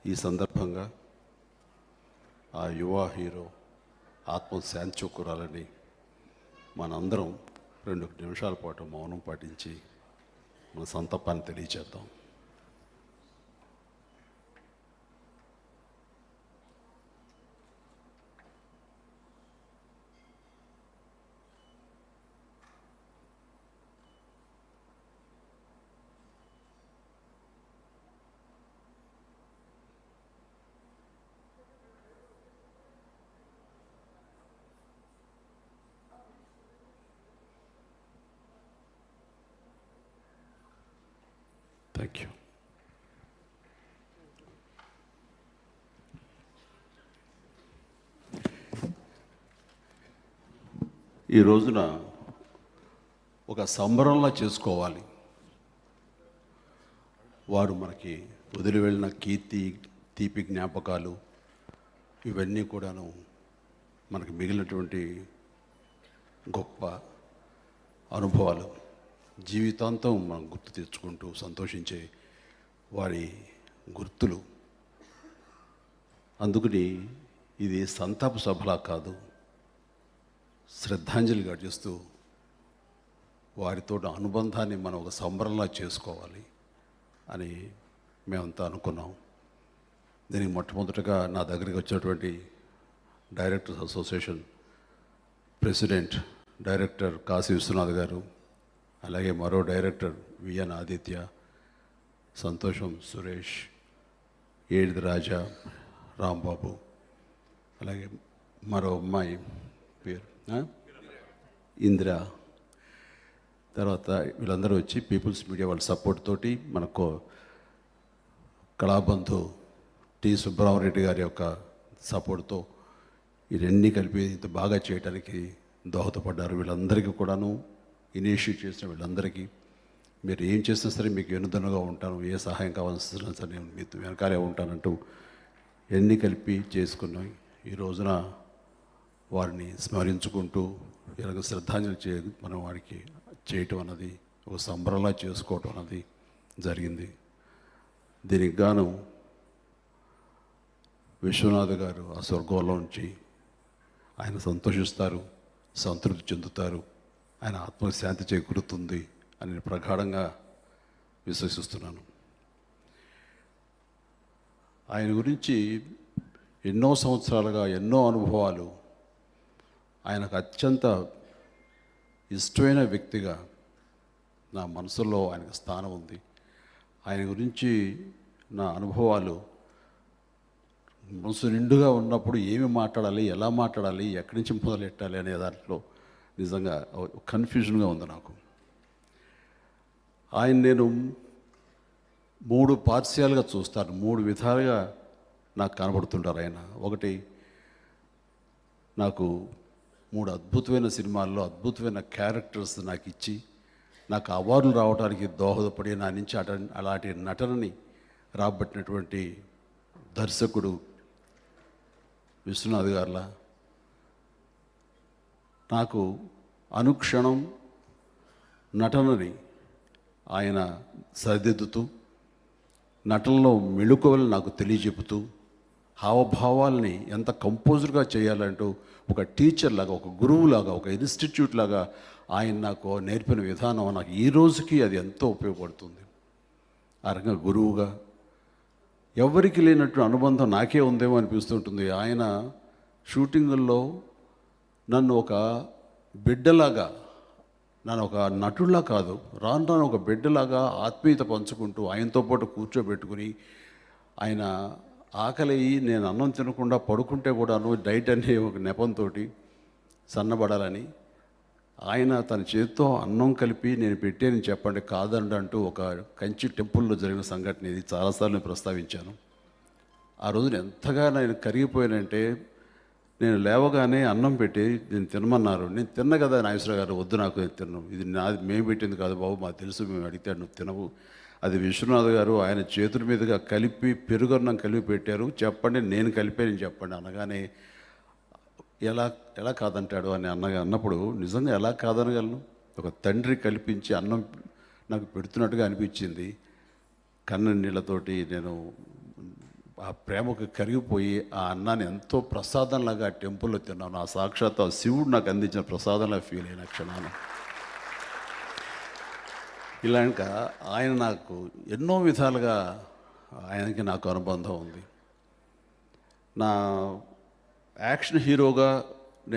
ఈ సందర్భంగా ఆ యువ హీరో ఆత్మశాంతి చేకూరాలని మనందరం 2 నిమిషాల పాటు మౌనం పాటించి మన సంతాపాన్ని తెలియచేద్దాం. Thank you. ఈ రోజున ఒక సంబరంలా చేసుకోవాలి. వారు మనకి వదిలి వెళ్ళిన కీర్తి, తీపి జ్ఞాపకాలు ఇవన్నీ కూడాను మనకి మిగిలినటువంటి గొప్ప అనుభవాలు జీవితాంతం మనం గుర్తు తెచ్చుకుంటూ సంతోషించే వారి గుర్తులు. అందుకని ఇది సంతాప సభలా కాదు, శ్రద్ధాంజలి గడిస్తూ వారితో అనుబంధాన్ని మనం ఒక సంబరంలా చేసుకోవాలి అని మేమంతా అనుకున్నాం. దీనికి మొట్టమొదటగా నా దగ్గరికి వచ్చినటువంటి directors association president director Kashi Viswanath గారు, అలాగే మరో డైరెక్టర్ విఎన్ ఆదిత్య, సంతోషం సురేష్, ఏడిది రాజా, రాంబాబు, అలాగే మరో అమ్మాయి పేరు ఇందిరా, తర్వాత వీళ్ళందరూ వచ్చి పీపుల్స్ మీడియా వాళ్ళ సపోర్ట్ తోటి మనకు కళాబంధు టి సుబ్రహ్మరెడ్డి గారి యొక్క సపోర్ట్తో ఇవన్నీ కలిపి ఇంత బాగా చేయడానికి దోహదపడ్డారు. వీళ్ళందరికీ కూడాను ఇనిషియేట్ చేసిన వీళ్ళందరికీ మీరు ఏం చేసినా సరే మీకు వెనుదన్నుగా ఉంటాను, ఏ సహాయం కావాల్సిన సరే నేను మీతో వెనకాలే ఉంటానంటూ ఎన్ని కలిపి చేసుకున్నాం. ఈ రోజున వారిని స్మరించుకుంటూ ఇలాగ శ్రద్ధాంజలి మనం వారికి చేయటం అన్నది ఒక సంబరంలా చేసుకోవటం అన్నది జరిగింది. దీనికి గాను విశ్వనాథ్ గారు ఆ స్వర్గంలో నుంచి ఆయన సంతోషిస్తారు, సంతృప్తి చెందుతారు, ఆయన ఆత్మశాంతి చేకూరుతుంది అని ప్రగాఢంగా విశ్వసిస్తున్నాను. ఆయన గురించి ఎన్నో సంవత్సరాలుగా ఎన్నో అనుభవాలు, ఆయనకు అత్యంత ఇష్టమైన వ్యక్తిగా నా మనసులో ఆయనకు స్థానం ఉంది. ఆయన గురించి నా అనుభవాలు మనసు నిండుగా ఉన్నప్పుడు ఏమి మాట్లాడాలి, ఎలా మాట్లాడాలి, ఎక్కడి నుంచి మొదలెట్టాలి అనే దాంట్లో నిజంగా కన్ఫ్యూజన్గా ఉంది నాకు. ఆయన నేను 3 పార్శ్యాలుగా చూస్తాను, 3 విధాలుగా నాకు కనబడుతుంటారు ఆయన. ఒకటి, నాకు 3 అద్భుతమైన సినిమాల్లో అద్భుతమైన క్యారెక్టర్స్ నాకు ఇచ్చి నాకు అవార్డులు రావడానికి దోహదపడి నా నుంచి అలాంటి నటనని రాబట్టినటువంటి దర్శకుడు విశ్వనాథ్ గారులా, నాకు అనుక్షణం నటనని ఆయన సరిదిద్దుతూ నటనలో మెళుకువలు నాకు తెలియజెపుతూ హావభావాల్ని ఎంత కంపోజ్డ్గా చేయాలంటూ ఒక టీచర్ లాగా, ఒక గురువులాగా, ఒక ఇన్స్టిట్యూట్ లాగా ఆయన నాకు నేర్పిన విధానం నాకు ఈ రోజుకి అది ఎంతో ఉపయోగపడుతుంది. ఆ రకంగా గురువుగా ఎవరికి లేనట్టు అనుబంధం నాకే ఉందేమో అనిపిస్తుంటుంది. ఆయన షూటింగుల్లో నన్ను ఒక బిడ్డలాగా, నన్ను ఒక నటుల్లా కాదు, రాను ఒక బిడ్డలాగా ఆత్మీయత పంచుకుంటూ ఆయనతో పాటు కూర్చోబెట్టుకుని, ఆయన ఆకలి నేను అన్నం తినకుండా పడుకుంటే కూడాను డైట్ అనే ఒక నెపంతో సన్నబడాలని ఆయన తన చేతితో అన్నం కలిపి నేను పెట్టేని చెప్పండి కాదండి అంటూ ఒక కంచి టెంపుల్లో జరిగిన సంఘటన ఇది చాలాసార్లు నేను ప్రస్తావించాను. ఆ రోజున ఎంతగా నేను కరిగిపోయానంటే, నేను లేవగానే అన్నం పెట్టి నేను తినమన్నారు. నేను తిన్న కదా నాగేశ్వరరావు గారు, వద్దు నాకు తిన్నాను, ఇది నాది మేము పెట్టింది కాదు బాబు, మాకు తెలుసు, మేము అడిగితే నువ్వు తినవు, అది విశ్వనాథ్ గారు ఆయన చేతుల మీదుగా కలిపి పెరుగన్నం కలిపి పెట్టారు, చెప్పండి నేను కలిపాను చెప్పండి అనగానే ఎలా కాదంటాడు అని అన్నప్పుడు నిజంగా ఎలా కాదనగలను? ఒక తండ్రి కల్పించి అన్నం నాకు పెడుతున్నట్టుగా అనిపించింది. కన్న నీళ్ళతోటి నేను ఆ ప్రేమకు కరిగిపోయి ఆ అన్నాన్ని ఎంతో ప్రసాదంలాగా ఆ టెంపుల్లో తిన్నాను. ఆ సాక్షాత్ ఆ శివుడు నాకు అందించిన ప్రసాదంలా ఫీల్ అయిన క్షణాన. ఇలా ఇంకా ఆయన నాకు ఎన్నో విధాలుగా ఆయనకి నాకు అనుబంధం ఉంది. నా యాక్షన్ హీరోగా